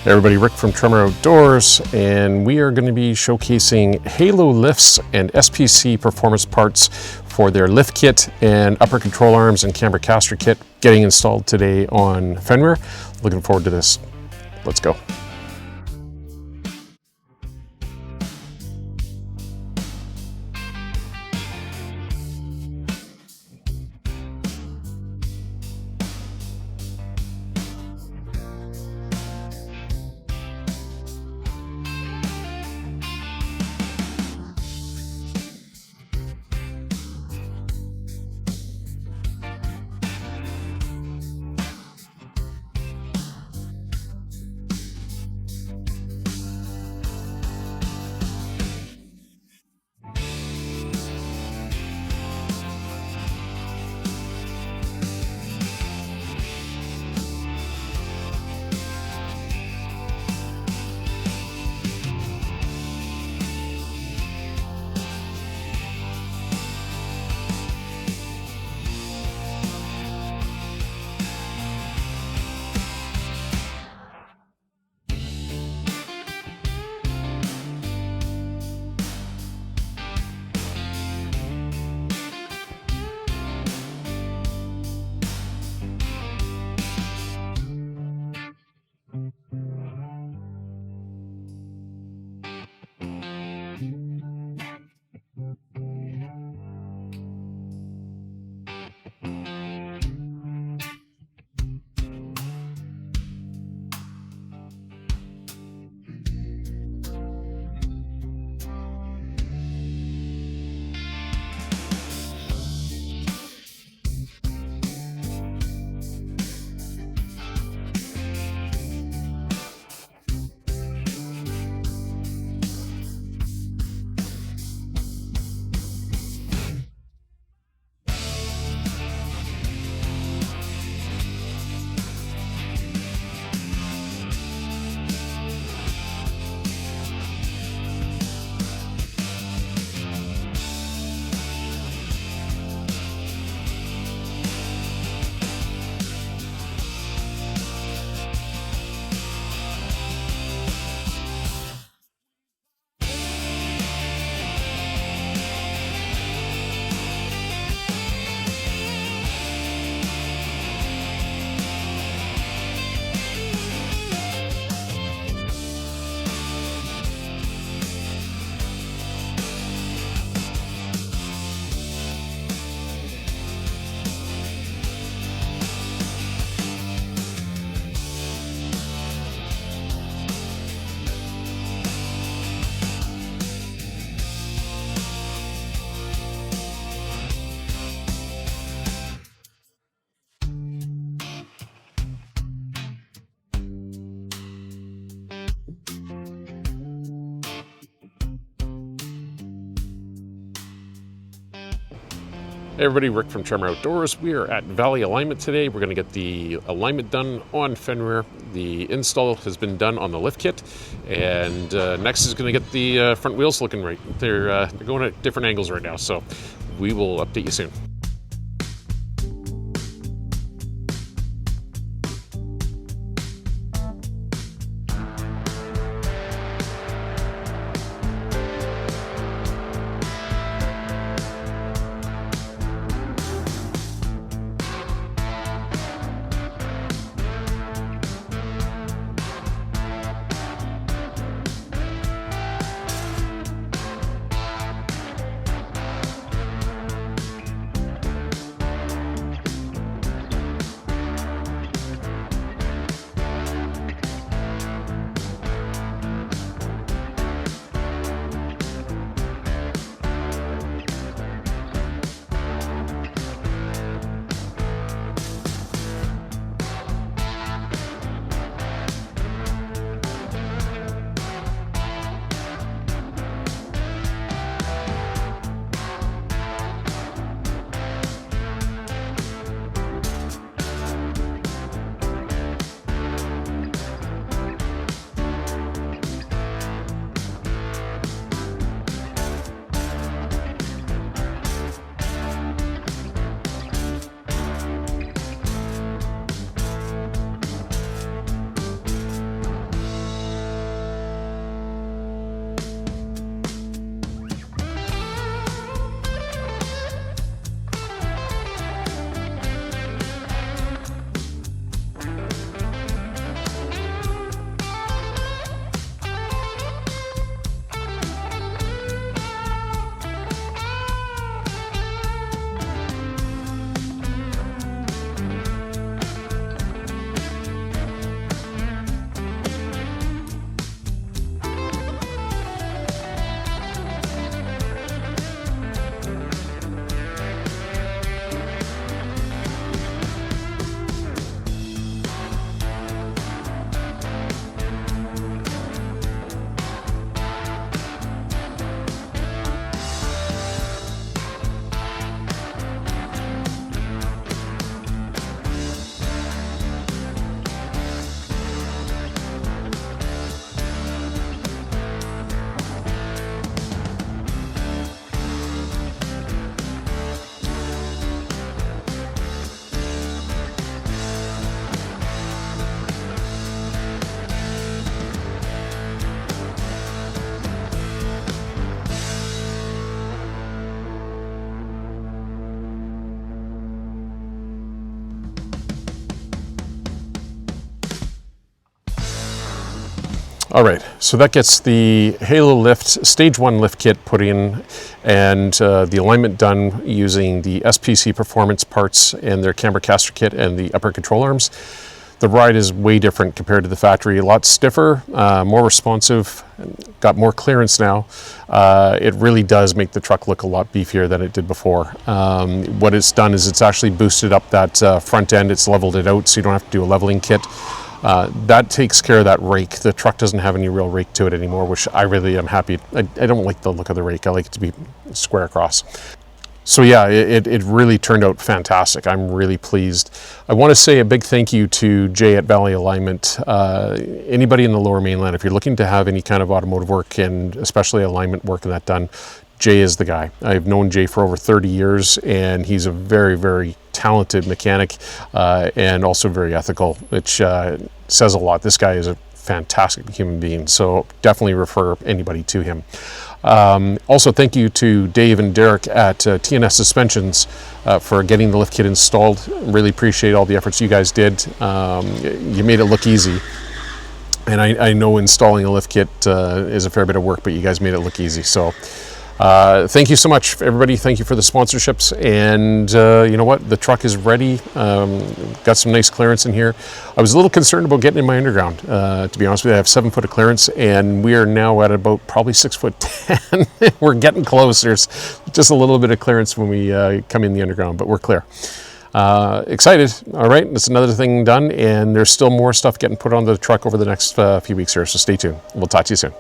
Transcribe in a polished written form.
Hey everybody, Rick from Tremor Outdoors, and we are going to be showcasing HaloLifts and SPC performance parts for their lift kit and upper control arms and camber caster kit getting installed today on Fenrir. Looking forward to this. Let's go. Hey everybody, Rick from Tremor Outdoors. We are at Valley Alignment today. We're going to get the alignment done on Fenrir. The install has been done on the lift kit, and next is going to get the front wheels looking right. They're going at different angles right now, so we will update you soon. All right, so that gets the HaloLifts Stage 1 lift kit put in and the alignment done using the SPC performance parts and their Camber caster kit and the upper control arms. The ride is way different compared to the factory, a lot stiffer, more responsive, got more clearance now. It really does make the truck look a lot beefier than it did before. What it's done is it's actually boosted up that front end, it's leveled it out so you don't have to do a leveling kit. That takes care of that rake. The truck doesn't have any real rake to it anymore, which I really am happy. I don't like the look of the rake. I like it to be square across. So yeah, it really turned out fantastic. I'm really pleased. I want to say a big thank you to Jay at Valley Alignment. Anybody in the Lower Mainland, if you're looking to have any kind of automotive work and especially alignment work and that done, Jay is the guy. I've known Jay for over 30 years and he's a very, very talented mechanic and also very ethical, which says a lot. This guy is a fantastic human being, so definitely refer anybody to him. Also, thank you to Dave and Derek at TNS Suspensions for getting the lift kit installed. Really appreciate all the efforts you guys did. You made it look easy. And I know installing a lift kit is a fair bit of work, but you guys made it look easy. So thank you so much, everybody. Thank you for the sponsorships. And you know what? The truck is ready. Got some nice clearance in here. I was a little concerned about getting in my underground. To be honest with you, I have 7 foot of clearance, and we are now at about probably 6'10". We're getting close. There's just a little bit of clearance when we come in the underground, but we're clear. Excited. All right, that's another thing done, and there's still more stuff getting put on the truck over the next few weeks here, so stay tuned. We'll talk to you soon.